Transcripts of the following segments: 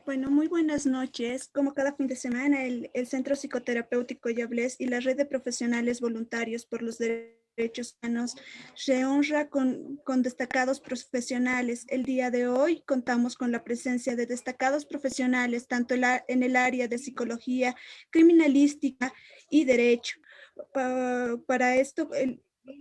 Bueno, muy buenas noches. Como cada fin de semana, el Centro Psicoterapéutico Yablés y la Red de Profesionales Voluntarios por los Derechos Humanos se honra con destacados profesionales. El día de hoy contamos con la presencia de destacados profesionales, tanto en el área de psicología, criminalística y derecho. Para esto,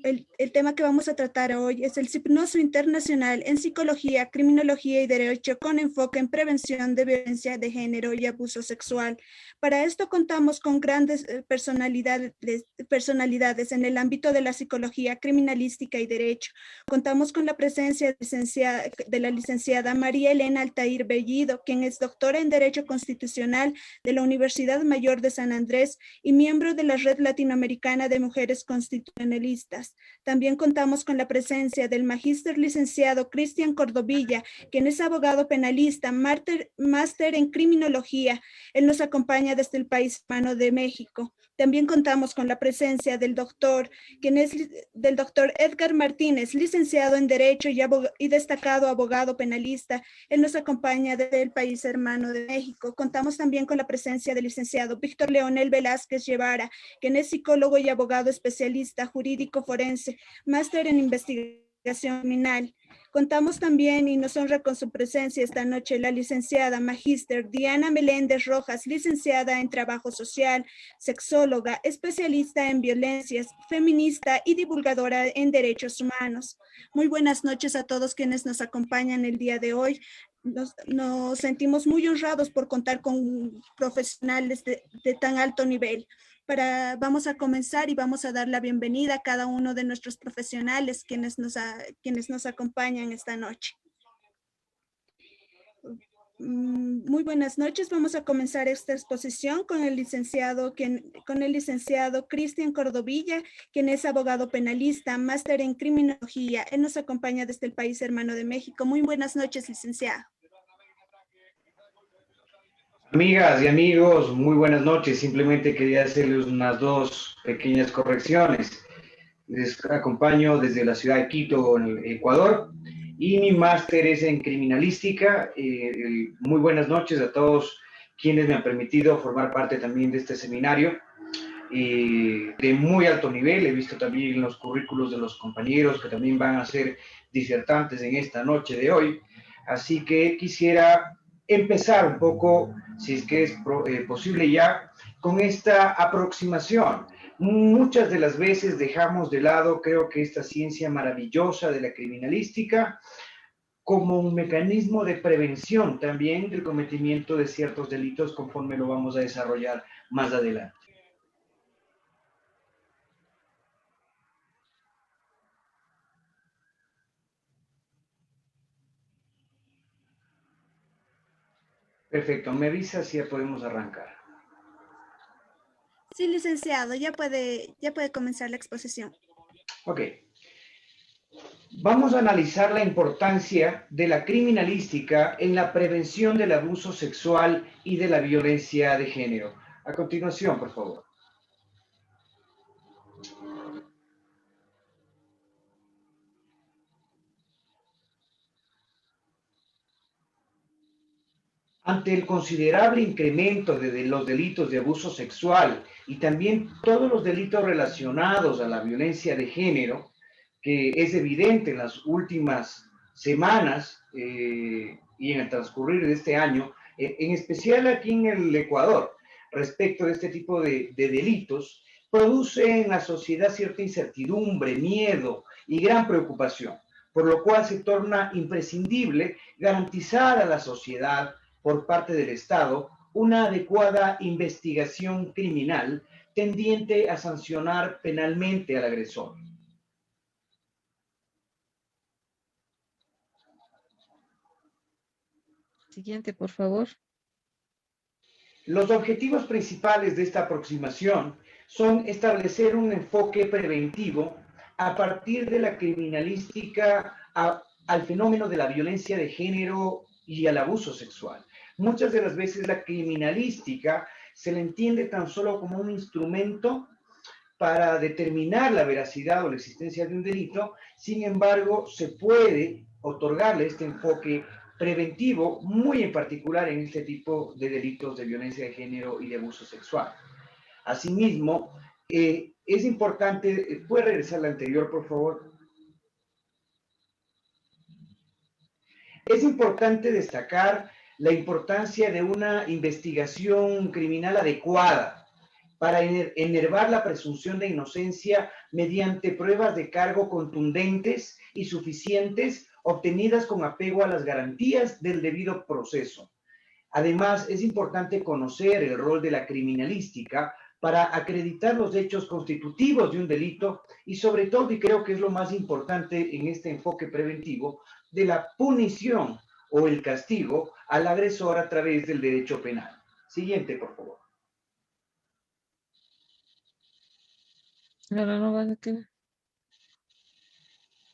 el tema que vamos a tratar hoy es el Simposio Internacional en Psicología, Criminología y Derecho con enfoque en prevención de violencia de género y abuso sexual. Para esto contamos con grandes personalidades en el ámbito de la psicología, criminalística y derecho. Contamos con la presencia de la licenciada María Elena Altair Bellido, quien es doctora en Derecho Constitucional de la Universidad Mayor de San Andrés y miembro de la Red Latinoamericana de Mujeres Constitucionalistas. También contamos con la presencia del magíster licenciado Cristian Cordovilla, quien es abogado penalista, máster en criminología. Él nos acompaña desde el país hermano de México. También contamos con la presencia del doctor Edgar Martínez, licenciado en Derecho y destacado abogado penalista. Él nos acompaña desde el país hermano de México. Contamos también con la presencia del licenciado Víctor Leonel Velázquez Guevara, quien es psicólogo y abogado especialista jurídico forense, máster en investigación criminal. Contamos también y nos honra con su presencia esta noche la licenciada magíster Diana Meléndez Rojas, licenciada en Trabajo Social, sexóloga, especialista en violencias, feminista y divulgadora en derechos humanos. Muy buenas noches a todos quienes nos acompañan el día de hoy. Nos sentimos muy honrados por contar con profesionales de tan alto nivel. Vamos a comenzar y vamos a dar la bienvenida a cada uno de nuestros profesionales quienes nos acompañan esta noche. Muy buenas noches. Vamos a comenzar esta exposición con el licenciado Cristian Cordovilla, quien es abogado penalista, máster en criminología. Él nos acompaña desde el país hermano de México. Muy buenas noches, licenciado. Amigas y amigos, muy buenas noches. Simplemente quería hacerles unas dos pequeñas correcciones. Les acompaño desde la ciudad de Quito, en Ecuador, y mi máster es en criminalística. Muy buenas noches a todos quienes me han permitido formar parte también de este seminario de muy alto nivel. He visto también los currículos de los compañeros que también van a ser disertantes en esta noche de hoy. Así que quisiera empezar un poco, si es que es posible ya, con esta aproximación. Muchas de las veces dejamos de lado, creo que esta ciencia maravillosa de la criminalística, como un mecanismo de prevención también del cometimiento de ciertos delitos, conforme lo vamos a desarrollar más adelante. Perfecto, me avisa si ya podemos arrancar. Sí, licenciado, ya puede comenzar la exposición. Ok. Vamos a analizar la importancia de la criminalística en la prevención del abuso sexual y de la violencia de género. A continuación, por favor. Ante el considerable incremento de los delitos de abuso sexual y también todos los delitos relacionados a la violencia de género, que es evidente en las últimas semanas y en el transcurrir de este año, en especial aquí en el Ecuador, respecto de este tipo de delitos, produce en la sociedad cierta incertidumbre, miedo y gran preocupación, por lo cual se torna imprescindible garantizar a la sociedad por parte del Estado una adecuada investigación criminal tendiente a sancionar penalmente al agresor. Siguiente, por favor. Los objetivos principales de esta aproximación son establecer un enfoque preventivo a partir de la criminalística al fenómeno de la violencia de género y al abuso sexual. Muchas de las veces la criminalística se le entiende tan solo como un instrumento para determinar la veracidad o la existencia de un delito. Sin embargo, se puede otorgarle este enfoque preventivo, muy en particular en este tipo de delitos de violencia de género y de abuso sexual. Asimismo, es importante, ¿puede regresar la anterior, por favor? Es importante destacar la importancia de una investigación criminal adecuada para enervar la presunción de inocencia mediante pruebas de cargo contundentes y suficientes obtenidas con apego a las garantías del debido proceso. Además, es importante conocer el rol de la criminalística para acreditar los hechos constitutivos de un delito y sobre todo, y creo que es lo más importante en este enfoque preventivo, de la punición o el castigo al agresor a través del derecho penal. Siguiente, por favor. Ahora no vas a quedar.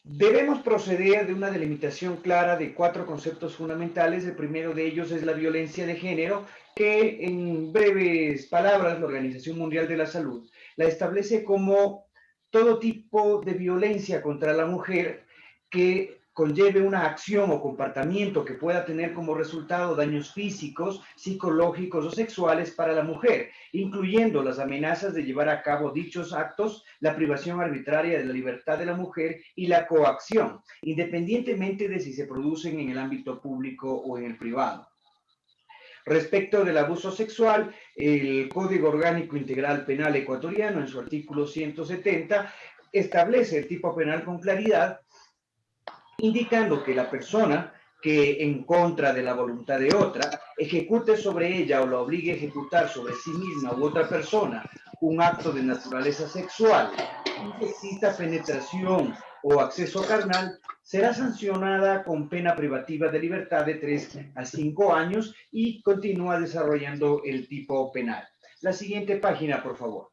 Debemos proceder de una delimitación clara de 4 conceptos fundamentales. El primero de ellos es la violencia de género, que en breves palabras la Organización Mundial de la Salud la establece como todo tipo de violencia contra la mujer que conlleve una acción o comportamiento que pueda tener como resultado daños físicos, psicológicos o sexuales para la mujer, incluyendo las amenazas de llevar a cabo dichos actos, la privación arbitraria de la libertad de la mujer y la coacción, independientemente de si se producen en el ámbito público o en el privado. Respecto del abuso sexual, el Código Orgánico Integral Penal Ecuatoriano, en su artículo 170, establece el tipo penal con claridad, indicando que la persona que en contra de la voluntad de otra ejecute sobre ella o la obligue a ejecutar sobre sí misma u otra persona un acto de naturaleza sexual y que exista penetración o acceso carnal, será sancionada con pena privativa de libertad de 3 a 5 años y continúa desarrollando el tipo penal. La siguiente página, por favor.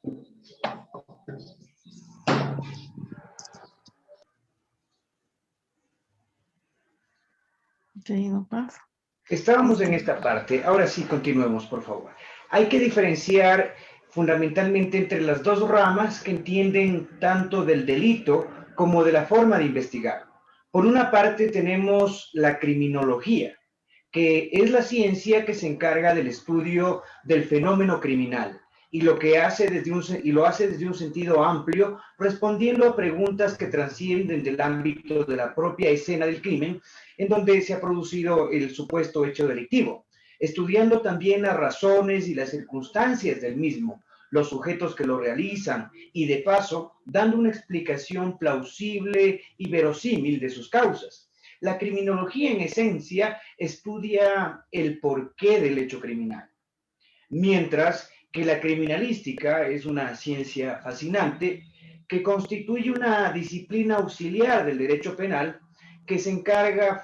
No pasa. Estábamos en esta parte, ahora sí continuemos, por favor. Hay que diferenciar fundamentalmente entre las dos ramas que entienden tanto del delito como de la forma de investigar. Por una parte tenemos la criminología, que es la ciencia que se encarga del estudio del fenómeno criminal y lo hace desde un sentido amplio, respondiendo a preguntas que trascienden del ámbito de la propia escena del crimen, en donde se ha producido el supuesto hecho delictivo, estudiando también las razones y las circunstancias del mismo, los sujetos que lo realizan y, de paso, dando una explicación plausible y verosímil de sus causas. La criminología, en esencia, estudia el porqué del hecho criminal, mientras que la criminalística es una ciencia fascinante que constituye una disciplina auxiliar del derecho penal que se encarga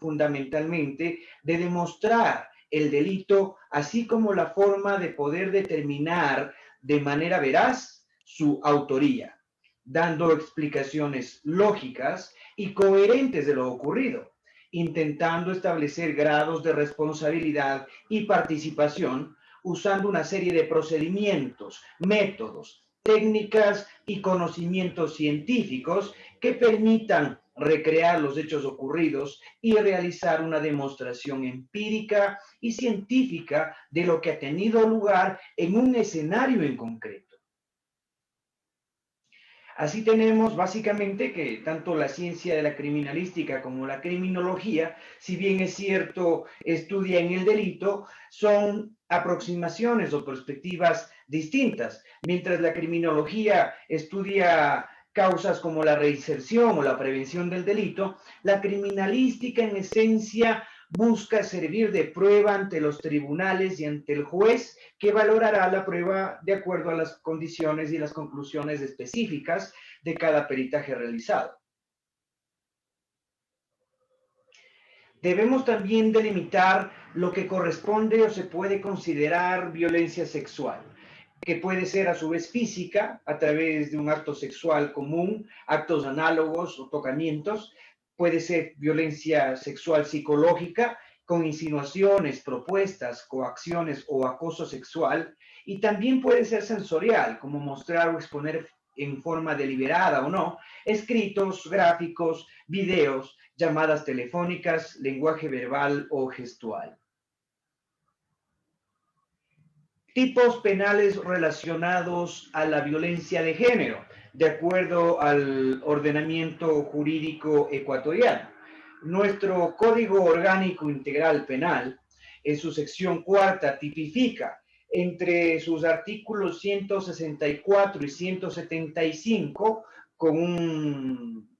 fundamentalmente de demostrar el delito, así como la forma de poder determinar de manera veraz su autoría, dando explicaciones lógicas y coherentes de lo ocurrido, intentando establecer grados de responsabilidad y participación usando una serie de procedimientos, métodos, técnicas y conocimientos científicos que permitan recrear los hechos ocurridos y realizar una demostración empírica y científica de lo que ha tenido lugar en un escenario en concreto. Así tenemos básicamente que tanto la ciencia de la criminalística como la criminología, si bien es cierto, estudian el delito, son aproximaciones o perspectivas distintas. Mientras la criminología estudia causas como la reinserción o la prevención del delito, la criminalística en esencia busca servir de prueba ante los tribunales y ante el juez que valorará la prueba de acuerdo a las condiciones y las conclusiones específicas de cada peritaje realizado. Debemos también delimitar lo que corresponde o se puede considerar violencia sexual, que puede ser a su vez física, a través de un acto sexual común, actos análogos o tocamientos. Puede ser violencia sexual psicológica, con insinuaciones, propuestas, coacciones o acoso sexual, y también puede ser sensorial, como mostrar o exponer en forma deliberada o no, escritos, gráficos, videos, llamadas telefónicas, lenguaje verbal o gestual. Tipos penales relacionados a la violencia de género, de acuerdo al ordenamiento jurídico ecuatoriano. Nuestro Código Orgánico Integral Penal, en su sección cuarta, tipifica entre sus artículos 164 y 175, con un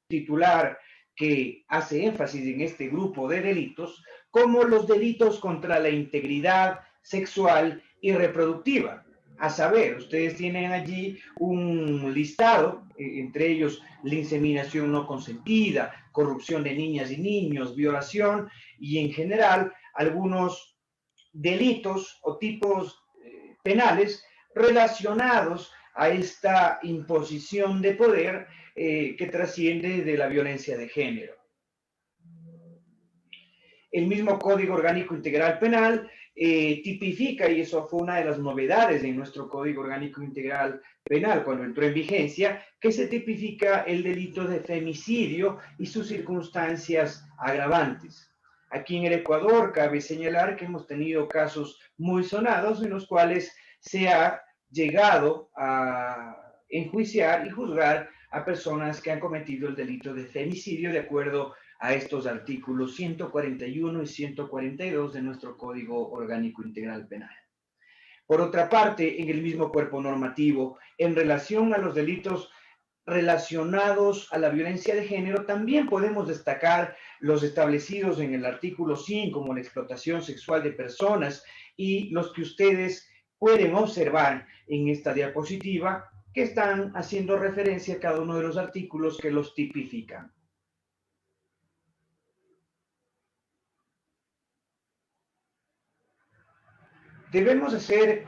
titular que hace énfasis en este grupo de delitos, como los delitos contra la integridad sexual y reproductiva. A saber, ustedes tienen allí un listado, entre ellos la inseminación no consentida, corrupción de niñas y niños, violación y en general algunos delitos o tipos penales relacionados a esta imposición de poder que trasciende de la violencia de género. El mismo Código Orgánico Integral Penal tipifica, y eso fue una de las novedades en nuestro Código Orgánico Integral Penal cuando entró en vigencia, que se tipifica el delito de femicidio y sus circunstancias agravantes. Aquí en el Ecuador cabe señalar que hemos tenido casos muy sonados en los cuales se ha llegado a enjuiciar y juzgar a personas que han cometido el delito de femicidio de acuerdo a estos artículos 141 y 142 de nuestro Código Orgánico Integral Penal. Por otra parte, en el mismo cuerpo normativo, en relación a los delitos relacionados a la violencia de género, también podemos destacar los establecidos en el artículo 5, como la explotación sexual de personas, y los que ustedes pueden observar en esta diapositiva, que están haciendo referencia a cada uno de los artículos que los tipifican. Debemos hacer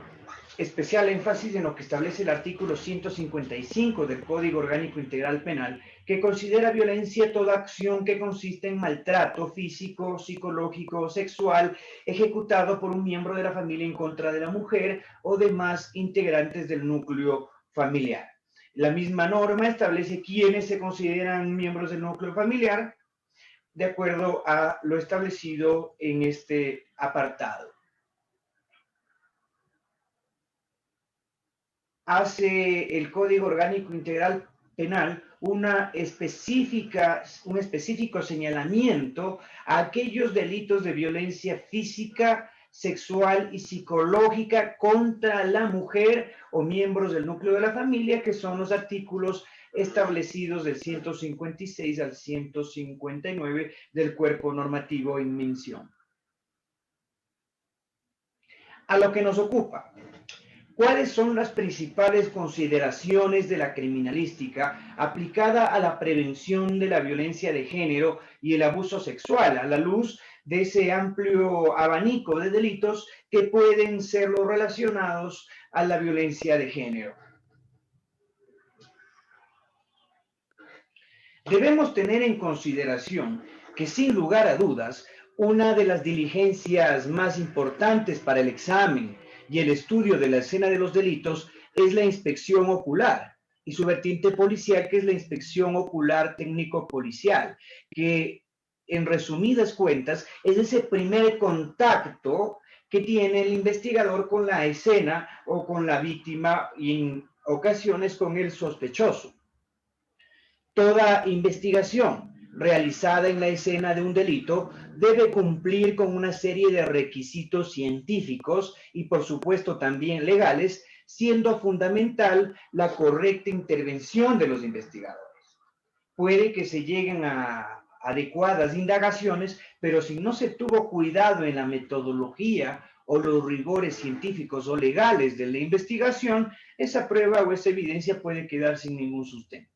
especial énfasis en lo que establece el artículo 155 del Código Orgánico Integral Penal, que considera violencia toda acción que consiste en maltrato físico, psicológico o sexual ejecutado por un miembro de la familia en contra de la mujer o demás integrantes del núcleo familiar. La misma norma establece quiénes se consideran miembros del núcleo familiar de acuerdo a lo establecido en este apartado. Hace el Código Orgánico Integral Penal un específico señalamiento a aquellos delitos de violencia física, sexual y psicológica contra la mujer o miembros del núcleo de la familia, que son los artículos establecidos del 156 al 159 del cuerpo normativo en mención. A lo que nos ocupa. ¿Cuáles son las principales consideraciones de la criminalística aplicada a la prevención de la violencia de género y el abuso sexual, a la luz de ese amplio abanico de delitos que pueden ser los relacionados a la violencia de género? Debemos tener en consideración que, sin lugar a dudas, una de las diligencias más importantes para el examen y el estudio de la escena de los delitos es la inspección ocular y su vertiente policial, que es la inspección ocular técnico-policial, que en resumidas cuentas es ese primer contacto que tiene el investigador con la escena o con la víctima y en ocasiones con el sospechoso. Toda investigación realizada en la escena de un delito debe cumplir con una serie de requisitos científicos y por supuesto también legales, siendo fundamental la correcta intervención de los investigadores. Puede que se lleguen a adecuadas indagaciones, pero si no se tuvo cuidado en la metodología o los rigores científicos o legales de la investigación, esa prueba o esa evidencia puede quedar sin ningún sustento.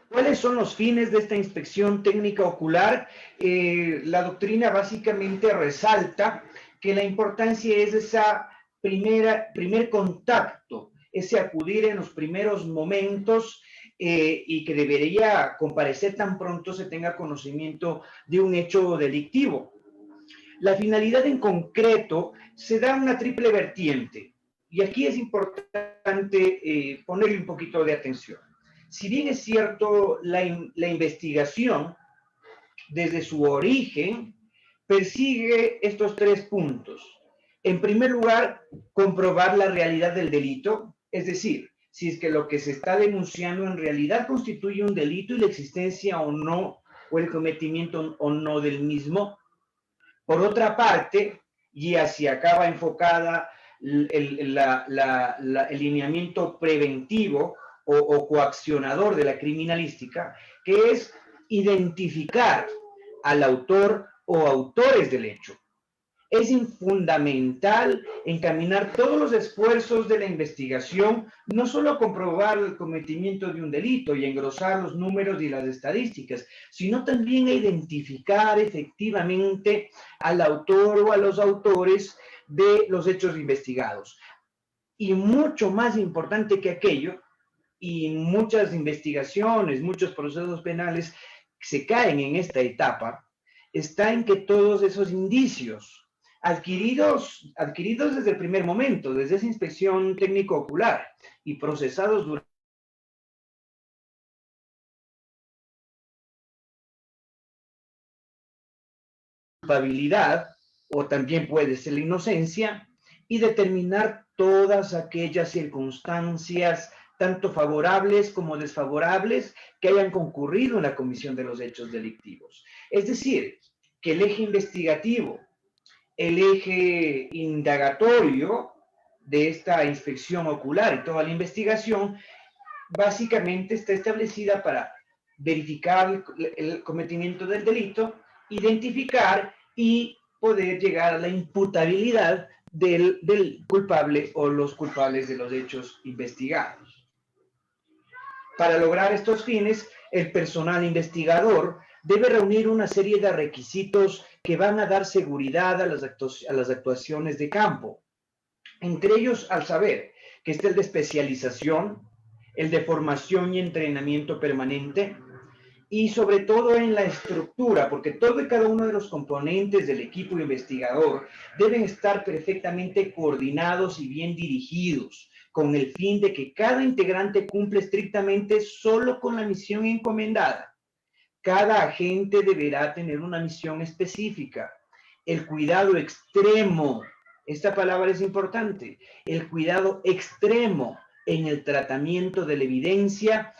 ¿Cuáles son los fines de esta inspección técnica ocular? La doctrina básicamente resalta que la importancia es esa primer contacto, ese acudir en los primeros momentos y que debería comparecer tan pronto se tenga conocimiento de un hecho delictivo. La finalidad en concreto se da una triple vertiente, y aquí es importante ponerle un poquito de atención. Si bien es cierto, la investigación, desde su origen, persigue estos 3 puntos. En primer lugar, comprobar la realidad del delito, es decir, si es que lo que se está denunciando en realidad constituye un delito y la existencia o no, o el cometimiento o no del mismo. Por otra parte, y hacia acá va enfocada el lineamiento preventivo o coaccionador de la criminalística, que es identificar al autor o autores del hecho. Es fundamental encaminar todos los esfuerzos de la investigación, no solo a comprobar el cometimiento de un delito y engrosar los números y las estadísticas, sino también a identificar efectivamente al autor o a los autores de los hechos investigados. Y mucho más importante que aquello, y muchas investigaciones, muchos procesos penales se caen en esta etapa, está en que todos esos indicios adquiridos desde el primer momento, desde esa inspección técnico-ocular y procesados durante la culpabilidad, o también puede ser la inocencia, y determinar todas aquellas circunstancias, tanto favorables como desfavorables, que hayan concurrido en la comisión de los hechos delictivos. Es decir, que el eje investigativo, el eje indagatorio de esta inspección ocular y toda la investigación básicamente está establecida para verificar el cometimiento del delito, identificar y poder llegar a la imputabilidad del culpable o los culpables de los hechos investigados. Para lograr estos fines, el personal investigador debe reunir una serie de requisitos que van a dar seguridad a las actuaciones de campo. Entre ellos, al saber que está el de especialización, el de formación y entrenamiento permanente, y sobre todo en la estructura, porque todo y cada uno de los componentes del equipo investigador deben estar perfectamente coordinados y bien dirigidos, con el fin de que cada integrante cumpla estrictamente solo con la misión encomendada. Cada agente deberá tener una misión específica. El cuidado extremo, esta palabra es importante, el cuidado extremo en el tratamiento de la evidencia,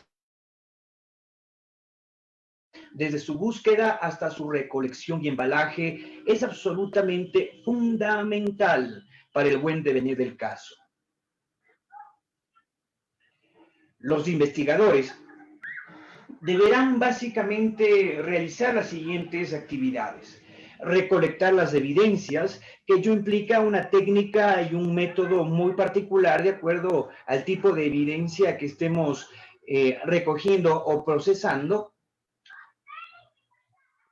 desde su búsqueda hasta su recolección y embalaje, es absolutamente fundamental para el buen devenir del caso. Los investigadores deberán básicamente realizar las siguientes actividades. Recolectar las evidencias, que ello implica una técnica y un método muy particular de acuerdo al tipo de evidencia que estemos recogiendo o procesando.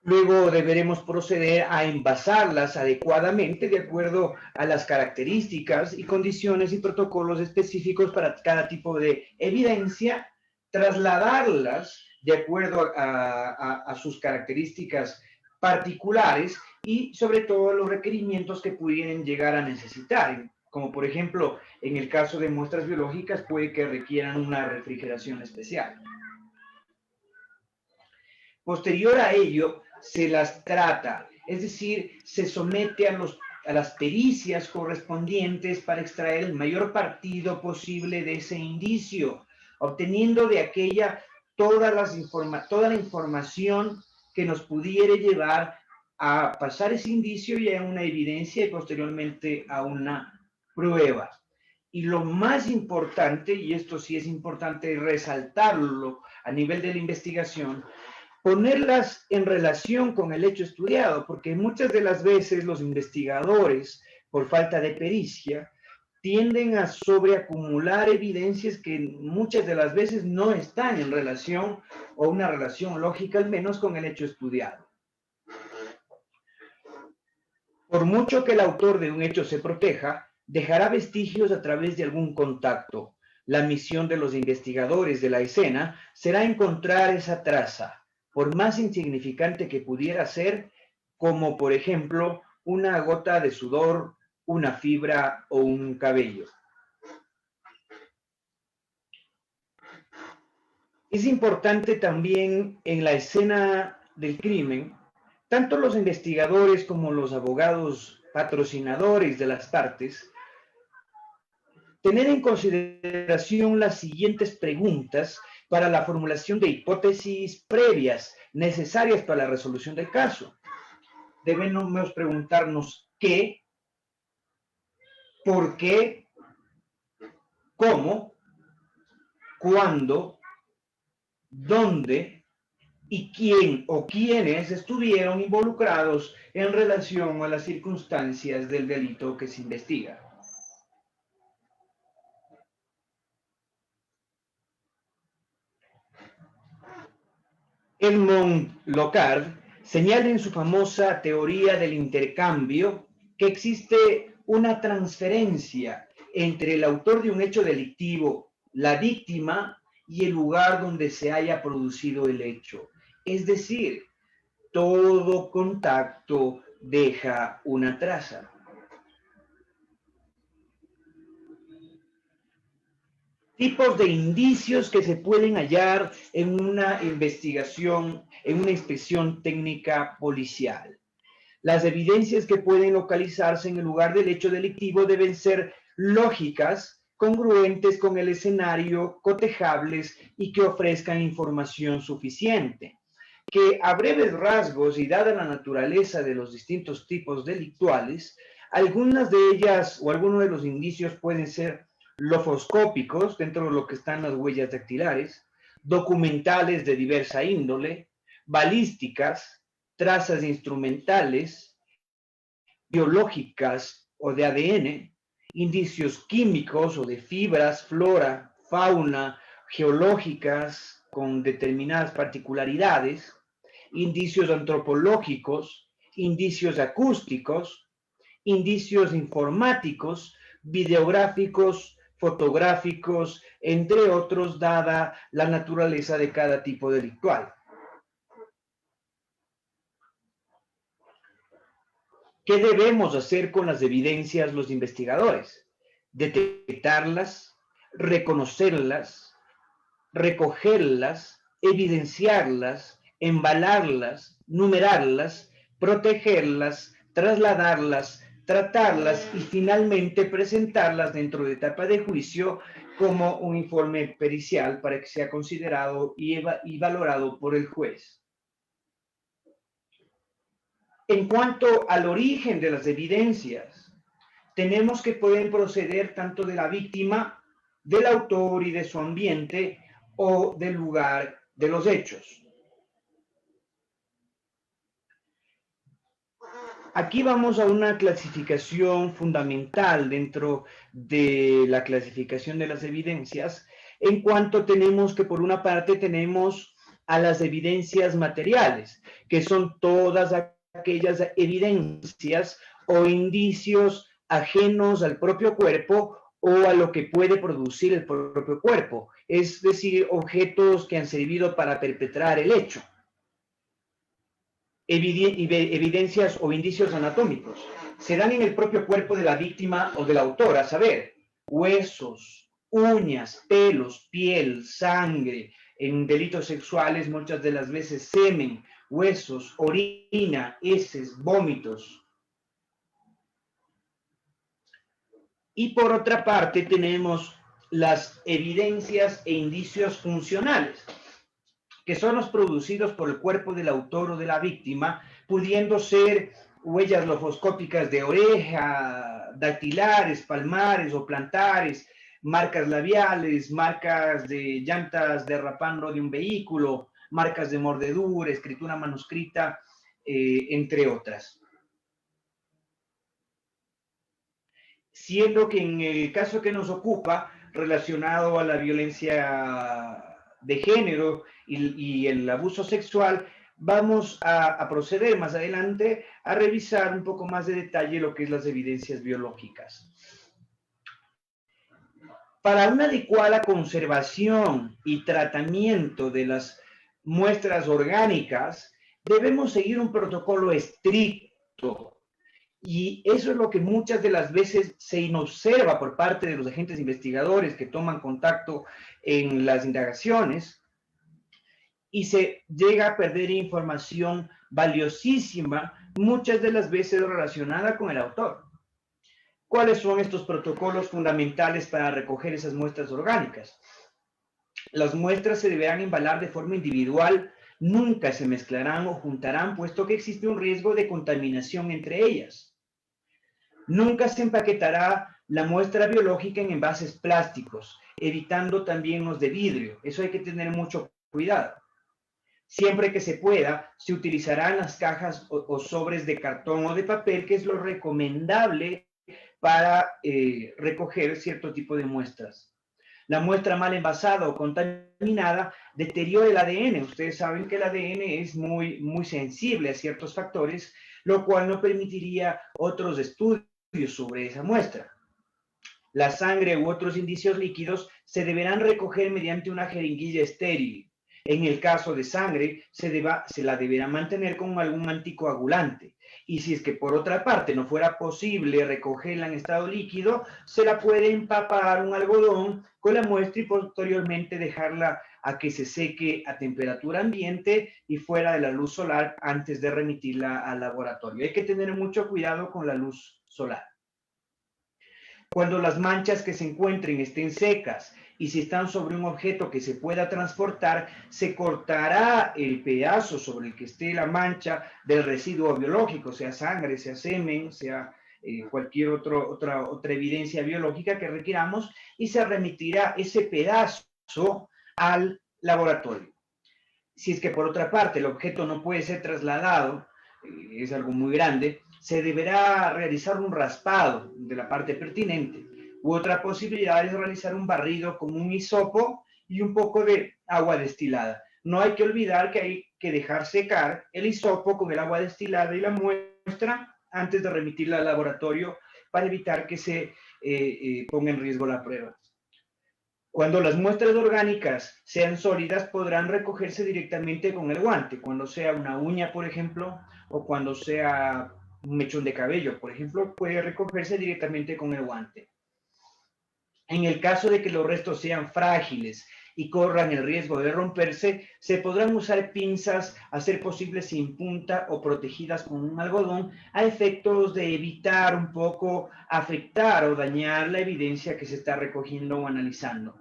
Luego deberemos proceder a envasarlas adecuadamente de acuerdo a las características y condiciones y protocolos específicos para cada tipo de evidencia, trasladarlas de acuerdo a sus características particulares y sobre todo los requerimientos que pudieran llegar a necesitar, como por ejemplo en el caso de muestras biológicas puede que requieran una refrigeración especial. Posterior a ello, se las trata, es decir, se somete a las pericias correspondientes para extraer el mayor partido posible de ese indicio, obteniendo de aquella toda la información que nos pudiera llevar a pasar ese indicio y a una evidencia y posteriormente a una prueba. Y lo más importante, y esto sí es importante resaltarlo a nivel de la investigación, ponerlas en relación con el hecho estudiado, porque muchas de las veces los investigadores, por falta de pericia, tienden a sobreacumular evidencias que muchas de las veces no están en relación, o una relación lógica al menos, con el hecho estudiado. Por mucho que el autor de un hecho se proteja, dejará vestigios a través de algún contacto, La misión de los investigadores de la escena será encontrar esa traza, por más insignificante que pudiera ser, como por ejemplo una gota de sudor, una fibra o un cabello. Es importante también en la escena del crimen, tanto los investigadores como los abogados patrocinadores de las partes, tener en consideración las siguientes preguntas para la formulación de hipótesis previas necesarias para la resolución del caso. Debemos preguntarnos qué, por qué, cómo, cuándo, dónde y quién o quiénes estuvieron involucrados en relación a las circunstancias del delito que se investiga. Edmond Locard señala en su famosa teoría del intercambio que existe una transferencia entre el autor de un hecho delictivo, la víctima y el lugar donde se haya producido el hecho. Es decir, todo contacto deja una traza. Tipos de indicios que se pueden hallar en una investigación, en una inspección técnica policial. Las evidencias que pueden localizarse en el lugar del hecho delictivo deben ser lógicas, congruentes con el escenario, cotejables y que ofrezcan información suficiente. Que a breves rasgos y dada la naturaleza de los distintos tipos delictuales, algunas de ellas o algunos de los indicios pueden ser lofoscópicos, dentro de lo que están las huellas dactilares, documentales de diversa índole, balísticas, trazas instrumentales, biológicas o de ADN, indicios químicos o de fibras, flora, fauna, geológicas con determinadas particularidades, indicios antropológicos, indicios acústicos, indicios informáticos, videográficos, fotográficos, entre otros, dada la naturaleza de cada tipo delictual. ¿Qué debemos hacer con las evidencias los investigadores? Detectarlas, reconocerlas, recogerlas, evidenciarlas, embalarlas, numerarlas, protegerlas, trasladarlas, tratarlas y finalmente presentarlas dentro de etapa de juicio como un informe pericial para que sea considerado y valorado por el juez. En cuanto al origen de las evidencias, tenemos que poder proceder tanto de la víctima, del autor y de su ambiente o del lugar de los hechos. Aquí vamos a una clasificación fundamental dentro de la clasificación de las evidencias, en cuanto tenemos que, por una parte, tenemos a las evidencias materiales, que son todas aquellas evidencias o indicios ajenos al propio cuerpo o a lo que puede producir el propio cuerpo, es decir, objetos que han servido para perpetrar el hecho. Evidencias o indicios anatómicos se dan en el propio cuerpo de la víctima o del autor, a saber, huesos, uñas, pelos, piel, sangre, en delitos sexuales muchas de las veces semen, huesos, orina, heces, vómitos. Y por otra parte tenemos las evidencias e indicios funcionales, que son los producidos por el cuerpo del autor o de la víctima, pudiendo ser huellas lofoscópicas de oreja, dactilares, palmares o plantares, marcas labiales, marcas de llantas derrapando de un vehículo, marcas de mordedura, escritura manuscrita, entre otras. Siendo que en el caso que nos ocupa, relacionado a la violencia de género y el abuso sexual, vamos a proceder más adelante a revisar un poco más de detalle lo que es las evidencias biológicas. Para una adecuada conservación y tratamiento de las muestras orgánicas, debemos seguir un protocolo estricto. Y eso es lo que muchas de las veces se inobserva por parte de los agentes investigadores que toman contacto en las indagaciones, y se llega a perder información valiosísima, muchas de las veces relacionada con el autor. ¿Cuáles son estos protocolos fundamentales para recoger esas muestras orgánicas? Las muestras se deberán embalar de forma individual, nunca se mezclarán o juntarán, puesto que existe un riesgo de contaminación entre ellas. Nunca se empaquetará la muestra biológica en envases plásticos, evitando también los de vidrio. Eso hay que tener mucho cuidado. Siempre que se pueda, se utilizarán las cajas o sobres de cartón o de papel, que es lo recomendable para recoger cierto tipo de muestras. La muestra mal envasada o contaminada deteriora el ADN. Ustedes saben que el ADN es muy sensible a ciertos factores, lo cual no permitiría otros estudios sobre esa muestra. La sangre u otros indicios líquidos se deberán recoger mediante una jeringuilla estéril. En el caso de sangre, se la deberá mantener con algún anticoagulante. Y si es que por otra parte no fuera posible recogerla en estado líquido, se la puede empapar un algodón con la muestra y posteriormente dejarla a que se seque a temperatura ambiente y fuera de la luz solar antes de remitirla al laboratorio. Hay que tener mucho cuidado con la luz solar. Cuando las manchas que se encuentren estén secas y si están sobre un objeto que se pueda transportar, se cortará el pedazo sobre el que esté la mancha del residuo biológico, sea sangre, sea semen, sea cualquier otra evidencia biológica que requiramos, y se remitirá ese pedazo al laboratorio. Si es que por otra parte el objeto no puede ser trasladado, es algo muy grande, se deberá realizar un raspado de la parte pertinente. U otra posibilidad es realizar un barrido con un hisopo y un poco de agua destilada. No hay que olvidar que hay que dejar secar el hisopo con el agua destilada y la muestra antes de remitirla al laboratorio para evitar que se ponga en riesgo la prueba. Cuando las muestras orgánicas sean sólidas, podrán recogerse directamente con el guante. Cuando sea una uña, por ejemplo, o cuando sea un mechón de cabello, por ejemplo, puede recogerse directamente con el guante. En el caso de que los restos sean frágiles y corran el riesgo de romperse, se podrán usar pinzas a ser posible sin punta o protegidas con un algodón a efectos de evitar un poco afectar o dañar la evidencia que se está recogiendo o analizando.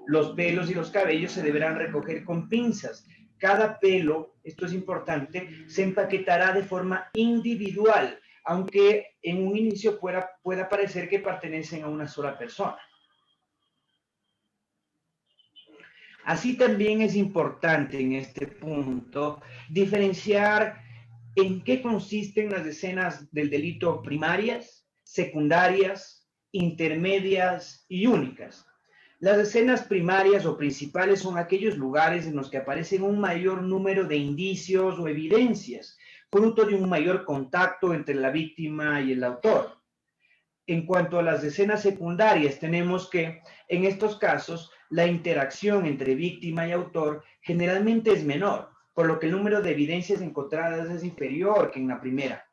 Los pelos y los cabellos se deberán recoger con pinzas. Cada pelo, esto es importante, se empaquetará de forma individual, aunque en un inicio pueda parecer que pertenecen a una sola persona. Así también es importante en este punto diferenciar en qué consisten las escenas del delito primarias, secundarias, intermedias y únicas. Las escenas primarias o principales son aquellos lugares en los que aparecen un mayor número de indicios o evidencias, fruto de un mayor contacto entre la víctima y el autor. En cuanto a las escenas secundarias, tenemos que, en estos casos, la interacción entre víctima y autor generalmente es menor, por lo que el número de evidencias encontradas es inferior que en la primera.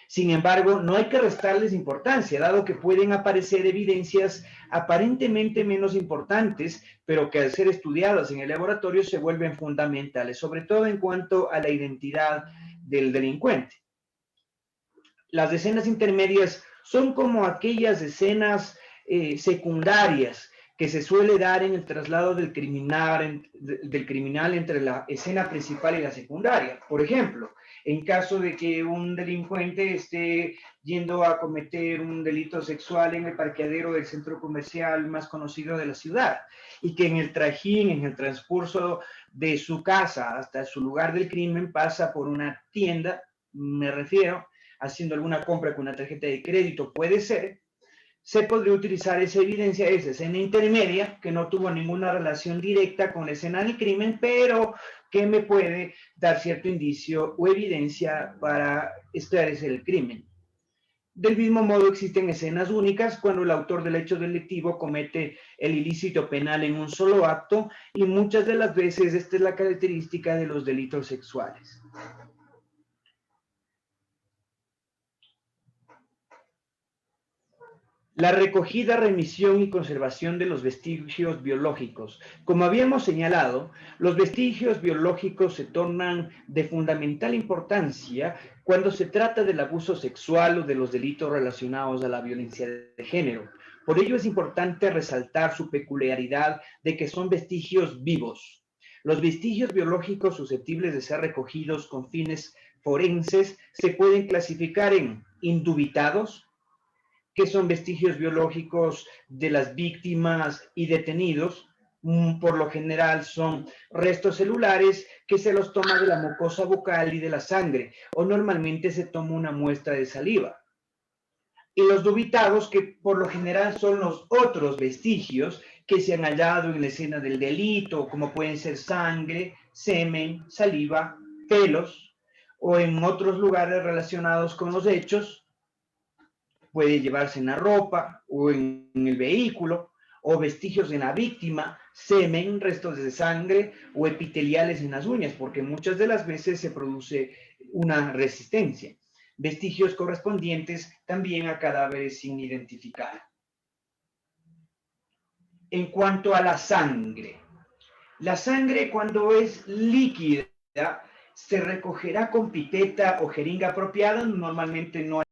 Sin embargo, no hay que restarles importancia, dado que pueden aparecer evidencias aparentemente menos importantes, pero que al ser estudiadas en el laboratorio se vuelven fundamentales, sobre todo en cuanto a la identidad del delincuente. Las escenas intermedias son como aquellas escenas secundarias que se suele dar en el traslado del criminal entre la escena principal y la secundaria. Por ejemplo, en caso de que un delincuente esté yendo a cometer un delito sexual en el parqueadero del centro comercial más conocido de la ciudad, y que en el trajín, en el transcurso de su casa hasta su lugar del crimen, pasa por una tienda, me refiero, haciendo alguna compra con una tarjeta de crédito, puede ser, se podría utilizar esa evidencia, esa escena intermedia, que no tuvo ninguna relación directa con la escena del crimen, pero que me puede dar cierto indicio o evidencia para esclarecer el crimen. Del mismo modo, existen escenas únicas cuando el autor del hecho delictivo comete el ilícito penal en un solo acto, y muchas de las veces esta es la característica de los delitos sexuales. La recogida, remisión y conservación de los vestigios biológicos. Como habíamos señalado, los vestigios biológicos se tornan de fundamental importancia cuando se trata del abuso sexual o de los delitos relacionados a la violencia de género. Por ello es importante resaltar su peculiaridad de que son vestigios vivos. Los vestigios biológicos susceptibles de ser recogidos con fines forenses se pueden clasificar en indubitados, que son vestigios biológicos de las víctimas y detenidos. Por lo general son restos celulares que se los toma de la mucosa bucal y de la sangre, o normalmente se toma una muestra de saliva. Y los dubitados, que por lo general son los otros vestigios que se han hallado en la escena del delito, como pueden ser sangre, semen, saliva, pelos, o en otros lugares relacionados con los hechos. Puede llevarse en la ropa o en el vehículo, o vestigios en la víctima, semen, restos de sangre o epiteliales en las uñas, porque muchas de las veces se produce una resistencia. Vestigios correspondientes también a cadáveres sin identificar. En cuanto a la sangre cuando es líquida se recogerá con pipeta o jeringa apropiada, normalmente no